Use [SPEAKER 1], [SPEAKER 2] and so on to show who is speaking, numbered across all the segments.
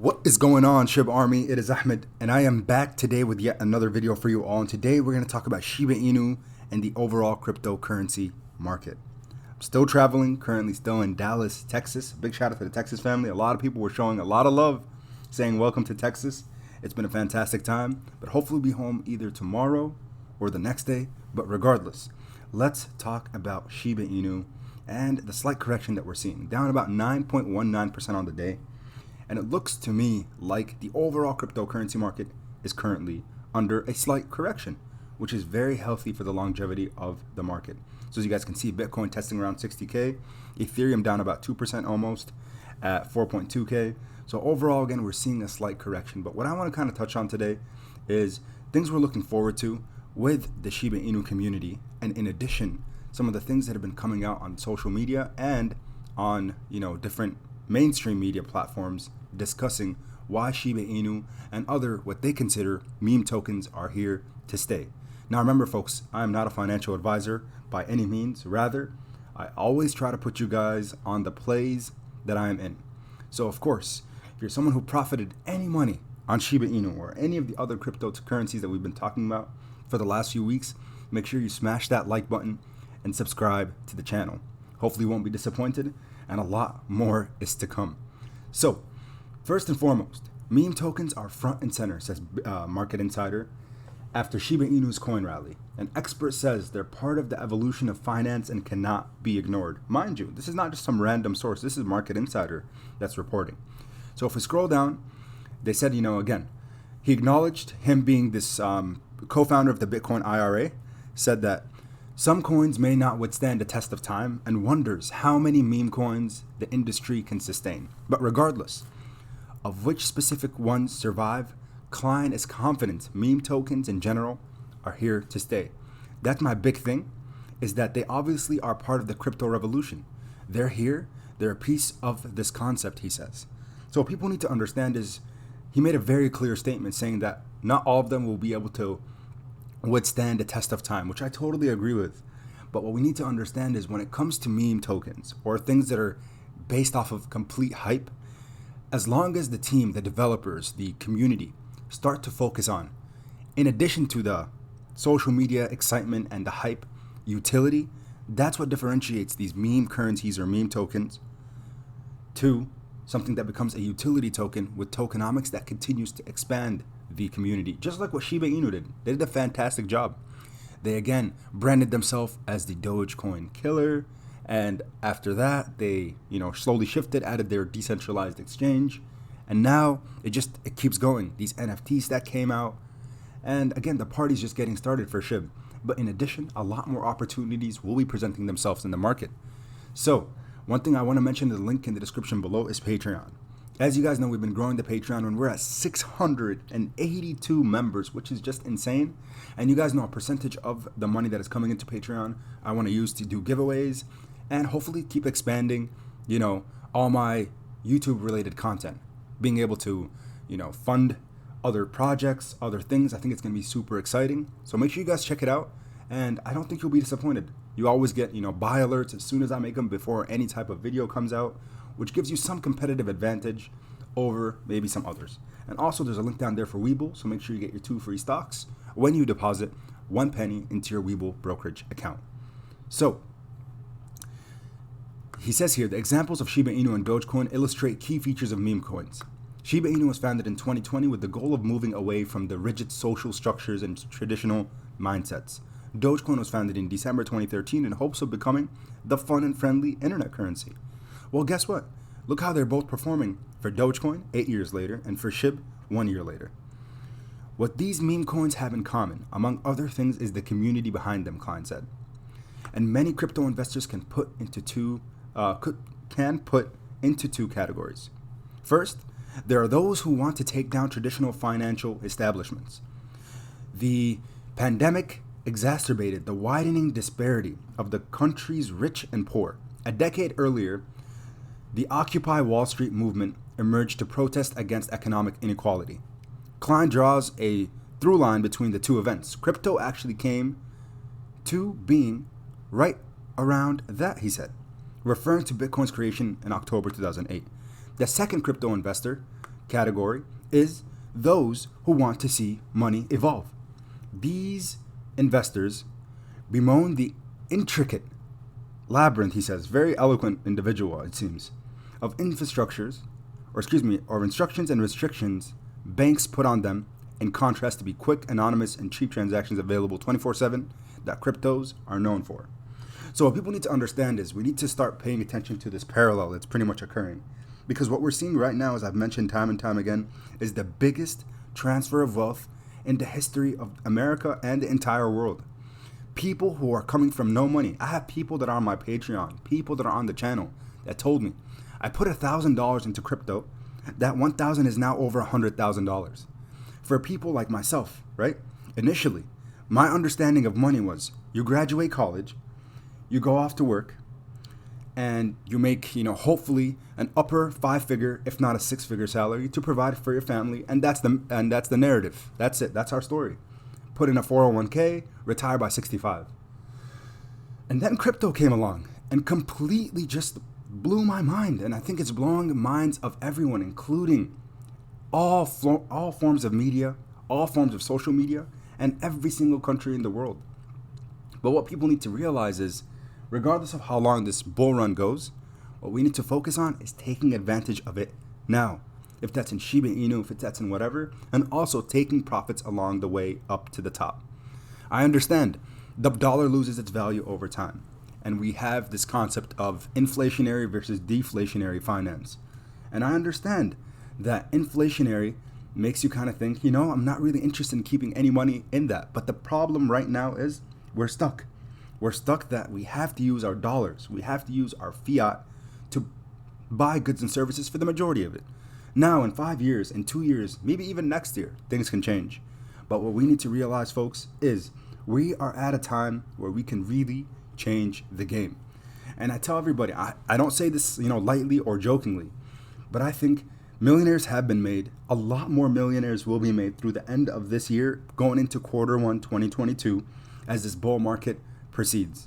[SPEAKER 1] What is going on, Shiba Army? It is Ahmed, and I am back today with yet another video for you all. And today we're going to talk about Shiba Inu and the overall cryptocurrency market. I'm still traveling, currently still in Dallas, Texas. Big shout out to the Texas family. A lot of people were showing a lot of love, saying welcome to Texas. It's been a fantastic time, but hopefully we'll be home either tomorrow or the next day. But regardless, let's talk about Shiba Inu and the slight correction that we're seeing. Down about 9.19% on the day. And it looks to me like the overall cryptocurrency market is currently under a slight correction, which is very healthy for the longevity of the market. So as you guys can see, Bitcoin testing around 60K, Ethereum down about 2% almost at 4.2K. So overall, again, we're seeing a slight correction. But what I want to kind of touch on today is things we're looking forward to with the Shiba Inu community. And in addition, some of the things that have been coming out on social media and on, different mainstream media platforms discussing why Shiba Inu and other what they consider meme tokens are here to stay. Now remember folks, I am not a financial advisor by any means. Rather, I always try to put you guys on the plays that I am in. So of course, if you're someone who profited any money on Shiba Inu or any of the other cryptocurrencies that we've been talking about for the last few weeks, make sure you smash that like button and subscribe to the channel. Hopefully you won't be disappointed, and a lot more is to come. So first and foremost, meme tokens are front and center, says Market Insider, after Shiba Inu's coin rally. An expert says they're part of the evolution of finance and cannot be ignored. Mind you, this is not just some random source. This is Market Insider that's reporting. So if we scroll down, they said, again, he acknowledged him being this co-founder of the Bitcoin IRA, said that some coins may not withstand the test of time and wonders how many meme coins the industry can sustain. But regardless of which specific ones survive, Klein is confident meme tokens in general are here to stay. That's my big thing, is that they obviously are part of the crypto revolution. They're here, they're a piece of this concept, he says. So what people need to understand is he made a very clear statement saying that not all of them will be able to withstand the test of time, which I totally agree with. But what we need to understand is when it comes to meme tokens or things that are based off of complete hype, as long as the team, the developers, the community start to focus on, in addition to the social media excitement and the hype, utility, that's what differentiates these meme currencies or meme tokens to something that becomes a utility token with tokenomics that continues to expand the community, just like what Shiba Inu did. They did a fantastic job. They again branded themselves as the Dogecoin killer, and after that they slowly shifted, added their decentralized exchange, and now it keeps going. These NFTs that came out, and again the party's just getting started for SHIB. But in addition, a lot more opportunities will be presenting themselves in the market. So one thing I want to mention, the link in the description below, is Patreon. As you guys know, we've been growing the Patreon and we're at 682 members, which is just insane. And you guys know a percentage of the money that is coming into Patreon I want to use to do giveaways and hopefully keep expanding, all my YouTube related content. Being able to, fund other projects, other things. I think it's going to be super exciting. So make sure you guys check it out. And I don't think you'll be disappointed. You always get, buy alerts as soon as I make them before any type of video comes out, which gives you some competitive advantage over maybe some others. And also there's a link down there for Webull, so make sure you get your 2 free stocks when you deposit 1 penny into your Webull brokerage account. So he says here, the examples of Shiba Inu and Dogecoin illustrate key features of meme coins. Shiba Inu was founded in 2020 with the goal of moving away from the rigid social structures and traditional mindsets. Dogecoin was founded in December 2013 in hopes of becoming the fun and friendly internet currency. Well, guess what? Look how they're both performing for Dogecoin 8 years later and for SHIB 1 year later. What these meme coins have in common, among other things, is the community behind them, Klein said. And many crypto investors can put into two categories. First, there are those who want to take down traditional financial establishments. The pandemic exacerbated the widening disparity of the country's rich and poor. A decade earlier, the Occupy Wall Street movement emerged to protest against economic inequality. Klein draws a through line between the two events. Crypto actually came to being right around that, he said, referring to Bitcoin's creation in October 2008. The second crypto investor category is those who want to see money evolve. These investors bemoan the intricate labyrinth, he says, very eloquent individual, it seems, of instructions and restrictions banks put on them, in contrast to be quick, anonymous, and cheap transactions available 24/7 that cryptos are known for. So what people need to understand is we need to start paying attention to this parallel that's pretty much occurring. Because what we're seeing right now, as I've mentioned time and time again, is the biggest transfer of wealth in the history of America and the entire world. People who are coming from no money. I have people that are on my Patreon, people that are on the channel that told me, I put $1,000 into crypto. That $1,000 is now over $100,000. For people like myself, right? Initially, my understanding of money was you graduate college, you go off to work, and you make, hopefully an upper 5-figure, if not a 6-figure salary to provide for your family, and that's the narrative. That's it. That's our story. Put in a 401k, retire by 65. And then crypto came along and completely just blew my mind, and I think it's blowing the minds of everyone, including all forms of media, all forms of social media, and every single country in the world. But what people need to realize is, regardless of how long this bull run goes, what we need to focus on is taking advantage of it now. If that's in Shiba Inu, if that's in whatever, and also taking profits along the way up to the top. I understand the dollar loses its value over time, and we have this concept of inflationary versus deflationary finance. And I understand that inflationary makes you kind of think, I'm not really interested in keeping any money in that. But the problem right now is we're stuck. We're stuck that we have to use our dollars. We have to use our fiat to buy goods and services for the majority of it. Now, in 5 years, in 2 years, maybe even next year, things can change. But what we need to realize, folks, is we are at a time where we can really change the game. And I tell everybody, I don't say this, lightly or jokingly, but I think millionaires have been made. A lot more millionaires will be made through the end of this year, going into Q1 2022, as this bull market proceeds.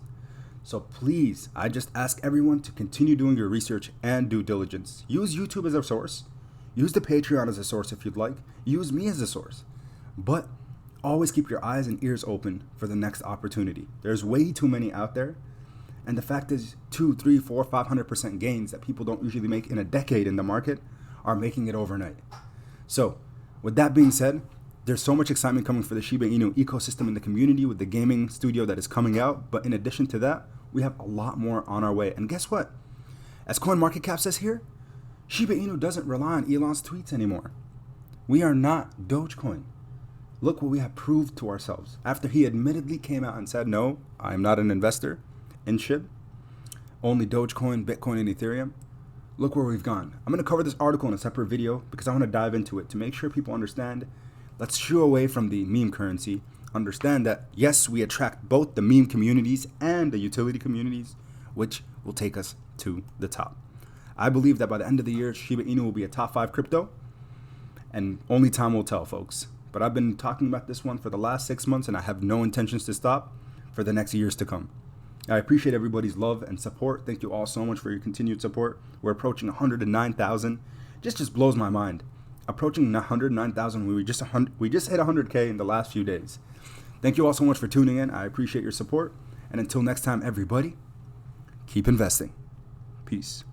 [SPEAKER 1] So please, I just ask everyone to continue doing your research and due diligence. Use YouTube as a source. Use the Patreon as a source if you'd like. Use me as a source. But always keep your eyes and ears open for the next opportunity. There's way too many out there. And the fact is 2, 3, 4, 500% gains that people don't usually make in a decade in the market are making it overnight. So with that being said, there's so much excitement coming for the Shiba Inu ecosystem in the community with the gaming studio that is coming out. But in addition to that, we have a lot more on our way. And guess what? As CoinMarketCap says here, Shiba Inu doesn't rely on Elon's tweets anymore. We are not Dogecoin. Look what we have proved to ourselves. After he admittedly came out and said, no, I'm not an investor in SHIB, only Dogecoin, Bitcoin, and Ethereum. Look where we've gone. I'm going to cover this article in a separate video because I want to dive into it to make sure people understand. Let's shoo away from the meme currency. Understand that, yes, we attract both the meme communities and the utility communities, which will take us to the top. I believe that by the end of the year, Shiba Inu will be a top 5 crypto, and only time will tell, folks. But I've been talking about this one for the last 6 months, and I have no intentions to stop for the next years to come. I appreciate everybody's love and support. Thank you all so much for your continued support. We're approaching 109,000. Just blows my mind. Approaching 109,000. We just hit 100K in the last few days. Thank you all so much for tuning in. I appreciate your support. And until next time, everybody, keep investing. Peace.